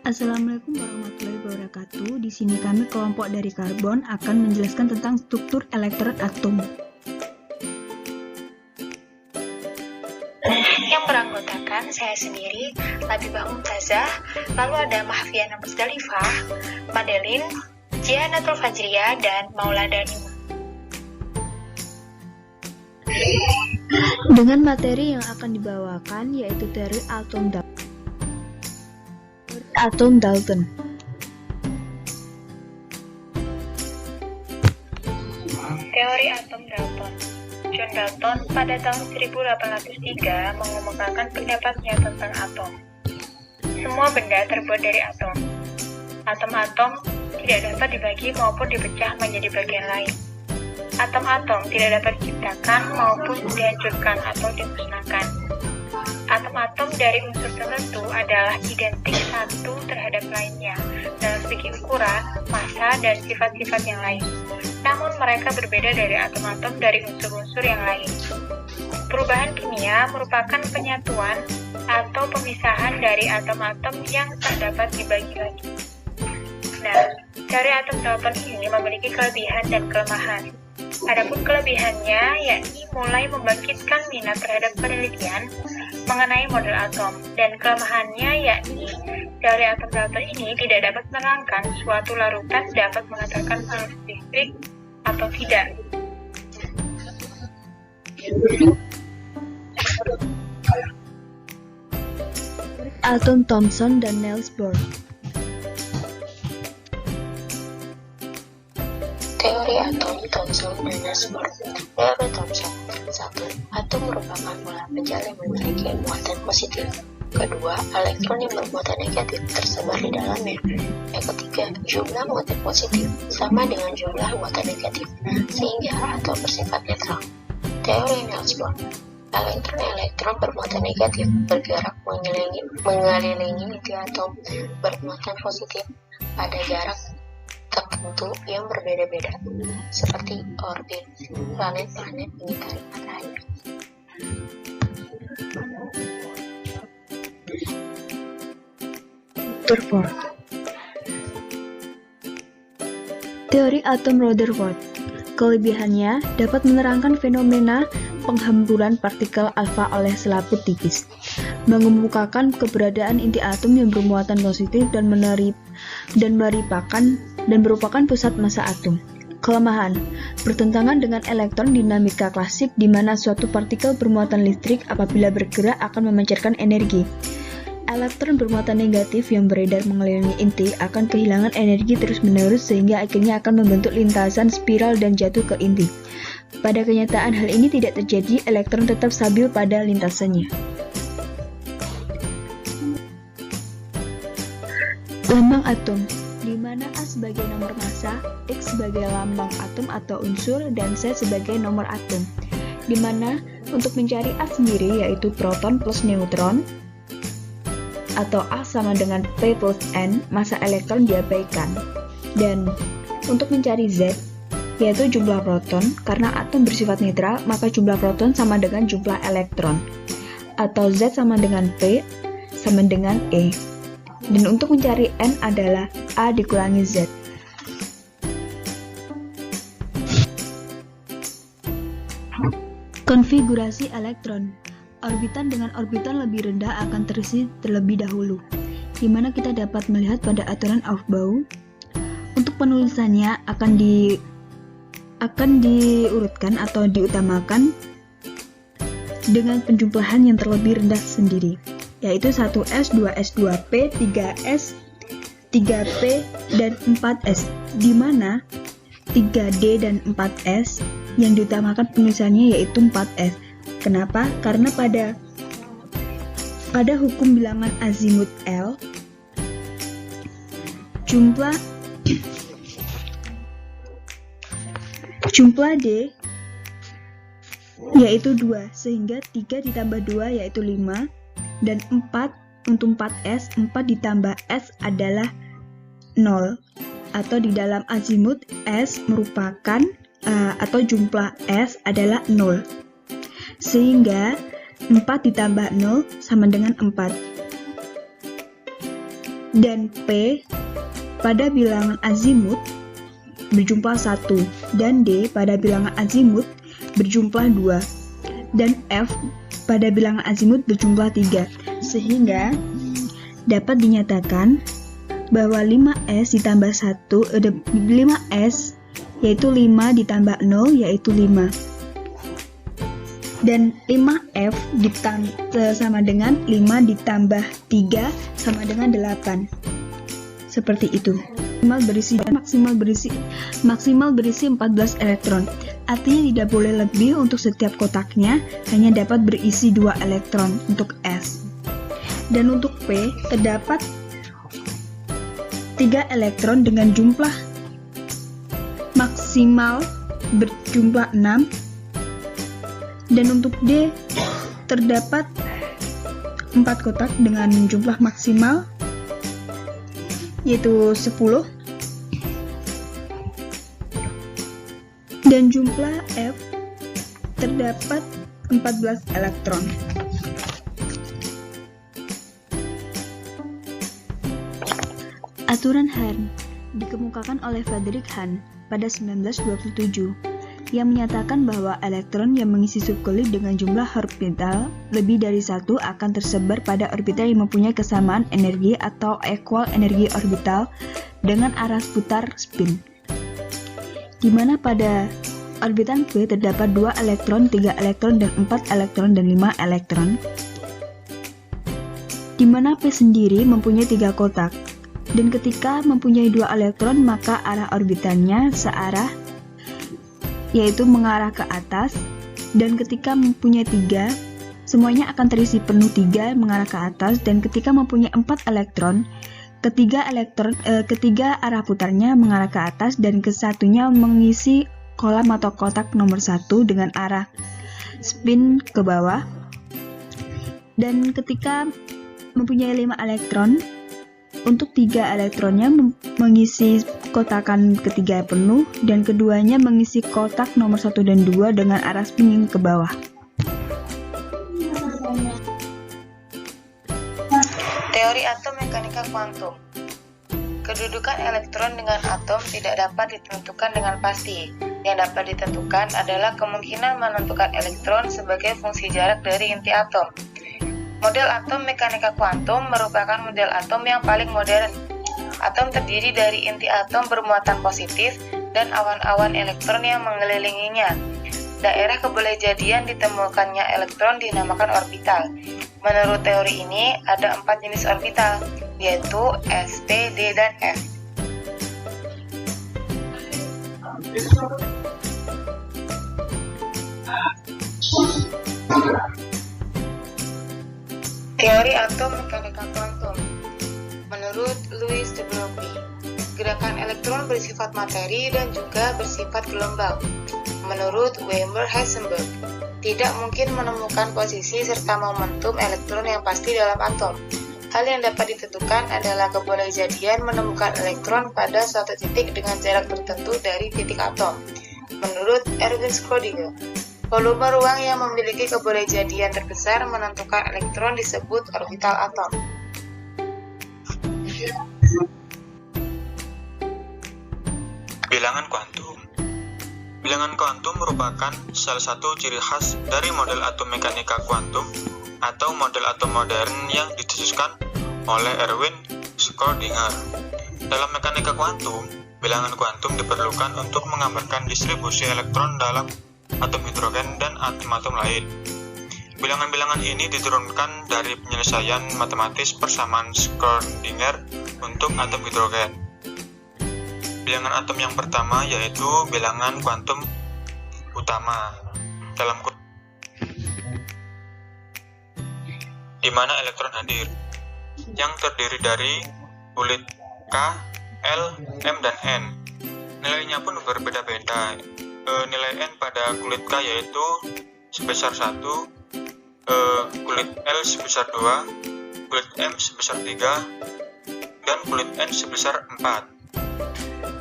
Assalamualaikum warahmatullahi wabarakatuh. Di sini kami kelompok dari karbon akan menjelaskan tentang struktur elektron atom. Yang beranggotakan saya sendiri, Labibah Mumtazah, lalu ada Mahfiana Musdalifah, Madeline, Jianatul Fajriyah, dan Mauladani. Dengan materi yang akan dibawakan yaitu teori atom Dalton. Teori atom Dalton. John Dalton pada tahun 1803 mengemukakan pendapatnya tentang atom. Semua benda terbuat dari atom. Atom-atom tidak dapat dibagi maupun dipecah menjadi bagian lain. Atom-atom tidak dapat diciptakan maupun dihancurkan atau dimusnahkan. Atom-atom dari unsur tertentu adalah identik satu terhadap lainnya dalam segi ukuran, massa, dan sifat-sifat yang lain. Namun mereka berbeda dari atom-atom dari unsur-unsur yang lain. Perubahan kimia merupakan penyatuan atau pemisahan dari atom-atom yang tak dapat dibagi lagi. Nah, teori atom Dalton ini memiliki kelebihan dan kelemahan. Adapun kelebihannya yakni mulai membangkitkan minat terhadap penelitian mengenai model atom, dan kelemahannya yakni teori atom Dalton ini tidak dapat menerangkan suatu larutan dapat menghasilkan arus listrik atau tidak. Atom Thomson dan Niels Bohr. Teori atom Thomson dan Niels Bohr. Teori Thomson. 1. Atom merupakan bola penjara yang memiliki muatan positif. Kedua, elektron yang bermuatan negatif tersebar di dalamnya. Yang ketiga, jumlah muatan positif sama dengan jumlah muatan negatif, sehingga atom bersifat netral. Teori Niels Bohr. Elektron bermuatan negatif bergerak mengelilingi inti atom bermuatan positif pada jarak tertentu yang berbeda-beda, seperti orbit planet-planet mengitari matahari. Rutherford. Teori atom Rutherford. Kelebihannya dapat menerangkan fenomena penghamburan partikel alfa oleh selaput tipis, mengemukakan keberadaan inti atom yang bermuatan positif dan merupakan pusat massa atom. Kelemahan bertentangan dengan elektron dinamika klasik di mana suatu partikel bermuatan listrik apabila bergerak akan memancarkan energi. Elektron bermuatan negatif yang beredar mengelilingi inti akan kehilangan energi terus-menerus sehingga akhirnya akan membentuk lintasan spiral dan jatuh ke inti. Pada kenyataan hal ini tidak terjadi, elektron tetap stabil pada lintasannya. Lambang atom, di mana A sebagai nomor massa, X sebagai lambang atom atau unsur, dan Z sebagai nomor atom. Di mana untuk mencari A sendiri yaitu proton plus neutron, atau A sama dengan P plus N, massa elektron diabaikan. Dan untuk mencari Z, yaitu jumlah proton, karena atom bersifat netral, maka jumlah proton sama dengan jumlah elektron. Atau Z sama dengan P, sama dengan E. Dan untuk mencari N adalah A dikurangi Z. Konfigurasi elektron. Orbitan dengan orbitan lebih rendah akan terisi terlebih dahulu, di mana kita dapat melihat pada aturan Aufbau. Untuk penulisannya akan diurutkan atau diutamakan dengan penjumlahan yang terlebih rendah sendiri, yaitu 1S, 2S, 2P, 3S, 3P, dan 4S, di mana 3D dan 4S yang diutamakan penulisannya yaitu 4S. Kenapa? Karena pada hukum bilangan azimut L, jumlah D yaitu 2, sehingga 3 ditambah 2 yaitu 5, dan 4 untuk 4S, 4 ditambah S adalah 0, atau di dalam azimut S merupakan atau jumlah S adalah 0. Sehingga 4 ditambah 0 sama dengan 4. dan P pada bilangan azimut berjumlah 1 dan D pada bilangan azimut berjumlah 2 dan F pada bilangan azimut berjumlah 3, sehingga dapat dinyatakan bahwa 5S ditambah 5S yaitu 5 ditambah 0 yaitu 5, dan 5F sama dengan 5 ditambah 3 sama dengan 8. Seperti itu. Maksimal berisi 14 elektron. Artinya tidak boleh lebih untuk setiap kotaknya, hanya dapat berisi 2 elektron untuk S. Dan untuk P terdapat 3 elektron dengan jumlah maksimal berjumlah 6, dan untuk D terdapat 4 kotak dengan jumlah maksimal yaitu 10, dan jumlah F terdapat 14 elektron. Aturan Hahn dikemukakan oleh Friedrich Hahn pada 1927 yang menyatakan bahwa elektron yang mengisi subkulit dengan jumlah orbital lebih dari 1 akan tersebar pada orbital yang mempunyai kesamaan energi atau equal energi orbital dengan arah putar spin, di mana pada orbital P terdapat 2 elektron, 3 elektron, dan 4 elektron, dan 5 elektron, di mana P sendiri mempunyai 3 kotak, dan ketika mempunyai 2 elektron maka arah orbitalnya searah, yaitu mengarah ke atas, dan ketika mempunyai 3, semuanya akan terisi penuh 3 mengarah ke atas, dan ketika mempunyai 4 elektron, ketiga arah putarnya mengarah ke atas, dan kesatunya mengisi kolam atau kotak nomor 1 dengan arah spin ke bawah, dan ketika mempunyai 5 elektron, untuk 3 elektronnya mengisi kotakan ketiga penuh, dan keduanya mengisi kotak nomor 1 dan 2 dengan arah spin ke bawah. Teori atom mekanika kuantum. Kedudukan elektron dengan atom tidak dapat ditentukan dengan pasti. Yang dapat ditentukan adalah kemungkinan menentukan elektron sebagai fungsi jarak dari inti atom. Model atom mekanika kuantum merupakan model atom yang paling modern. Atom terdiri dari inti atom bermuatan positif dan awan-awan elektron yang mengelilinginya. Daerah kebolehjadian ditemukannya elektron dinamakan orbital. Menurut teori ini, ada 4 jenis orbital, yaitu S, P, D, dan F. Teori atom mekanika kuantum. Menurut Louis de Broglie, gerakan elektron bersifat materi dan juga bersifat gelombang. Menurut Werner Heisenberg, tidak mungkin menemukan posisi serta momentum elektron yang pasti dalam atom. Hal yang dapat ditentukan adalah kebolehjadian menemukan elektron pada suatu titik dengan jarak tertentu dari titik atom. Menurut Erwin Schrödinger, volume ruang yang memiliki kebolehjadian terbesar menentukan elektron disebut orbital atom. Bilangan kuantum. Bilangan kuantum merupakan salah satu ciri khas dari model atom mekanika kuantum atau model atom modern yang dicetuskan oleh Erwin Schrödinger. Dalam mekanika kuantum, bilangan kuantum diperlukan untuk menggambarkan distribusi elektron dalam atom hidrogen dan atom-atom lain. Bilangan-bilangan ini diturunkan dari penyelesaian matematis persamaan Schrödinger untuk atom hidrogen. Bilangan atom yang pertama yaitu bilangan kuantum utama, di mana elektron hadir, yang terdiri dari kulit K, L, M, dan N. Nilainya pun berbeda-beda. Nilai N pada kulit K yaitu sebesar 1, kulit L sebesar 2, kulit M sebesar 3, dan kulit N sebesar 4.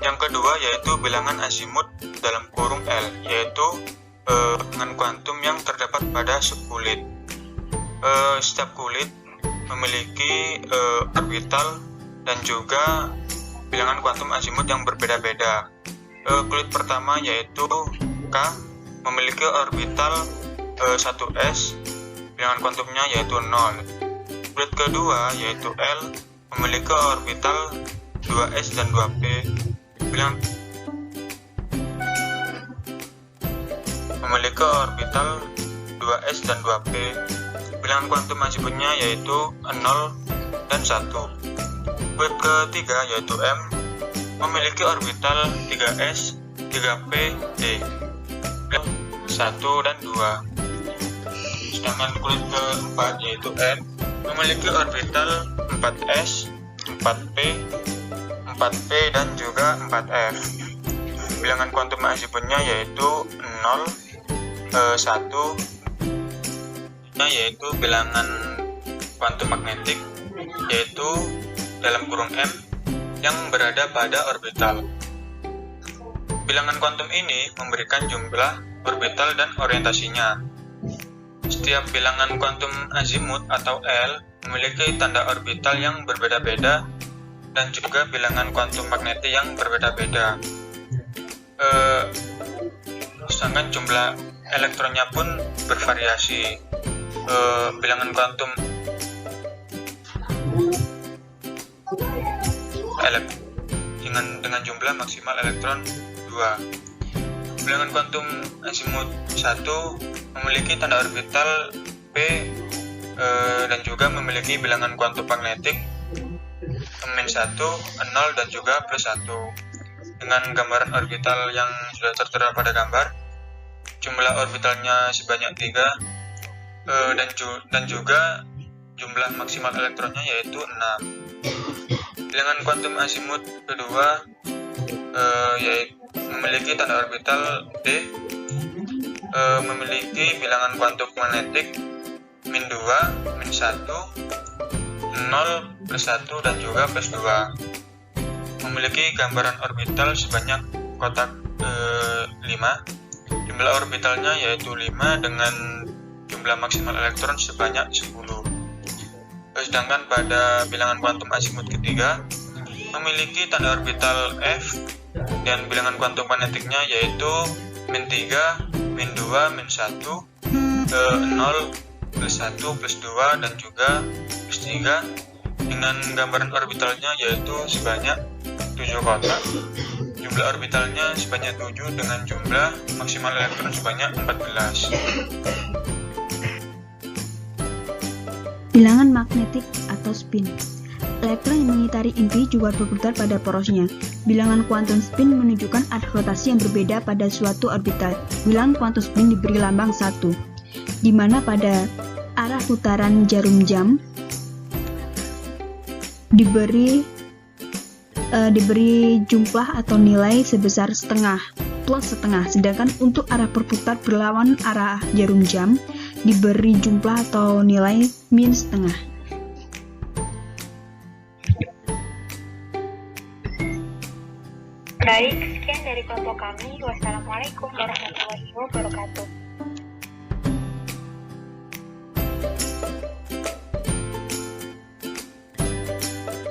Yang kedua yaitu bilangan azimut dalam kurung L, yaitu bilangan kuantum yang terdapat pada subkulit. Setiap kulit memiliki orbital dan juga bilangan kuantum azimut yang berbeda-beda. Kulit pertama yaitu K memiliki orbital 1s, bilangan kuantumnya yaitu 0. Kulit kedua yaitu L memiliki orbital 2s dan 2p, bilangan memiliki orbital 2s dan 2p, bilangan kuantum azimutnya yaitu 0 dan 1. Kulit ketiga yaitu M memiliki orbital 3s, 3p, d, 1 dan 2. Sedangkan kulit keempat yaitu N memiliki orbital 4s, 4p, 4p dan juga 4f. Bilangan kuantum azimutnya yaitu 0, 1, yaitu bilangan kuantum magnetik yaitu dalam kurung M yang berada pada orbital. Bilangan kuantum ini memberikan jumlah orbital dan orientasinya. Setiap bilangan kuantum azimut atau L memiliki tanda orbital yang berbeda-beda dan juga bilangan kuantum magnetik yang berbeda-beda. Sedangkan jumlah elektronnya pun bervariasi. Bilangan kuantum dengan jumlah maksimal elektron 2. Bilangan kuantum azimut 1 memiliki tanda orbital p dan juga memiliki bilangan kuantum magnetik -1, 0 dan juga +1. Dengan gambaran orbital yang sudah tertera pada gambar, jumlah orbitalnya sebanyak 3 dan juga jumlah maksimal elektronnya yaitu 6. Bilangan kuantum azimut kedua yaitu memiliki tanda orbital d, memiliki bilangan kuantum magnetik -2, -1, 0, +1 dan juga +2. Memiliki gambaran orbital sebanyak kotak 5. Jumlah orbitalnya yaitu 5 dengan jumlah maksimal elektron sebanyak 10. Sedangkan pada bilangan kuantum azimut ketiga memiliki tanda orbital F dan bilangan kuantum magnetiknya yaitu -3, -2, -1, 0, +1, +2 dan juga +3 dengan gambaran orbitalnya yaitu sebanyak 7 kotak. Jumlah orbitalnya sebanyak 7 dengan jumlah maksimal elektron sebanyak 14. Bilangan magnetik atau spin. Elektron yang mengitari inti juga berputar pada porosnya. Bilangan kuantum spin menunjukkan arah rotasi yang berbeda pada suatu orbital. Bilangan kuantum spin diberi lambang 1, di mana pada arah putaran jarum jam diberi jumlah atau nilai sebesar setengah plus setengah, sedangkan untuk arah berputar berlawan arah jarum jam diberi jumlah atau nilai -setengah. Baik, sekian dari kelompok kami. Wassalamualaikum warahmatullahi wabarakatuh.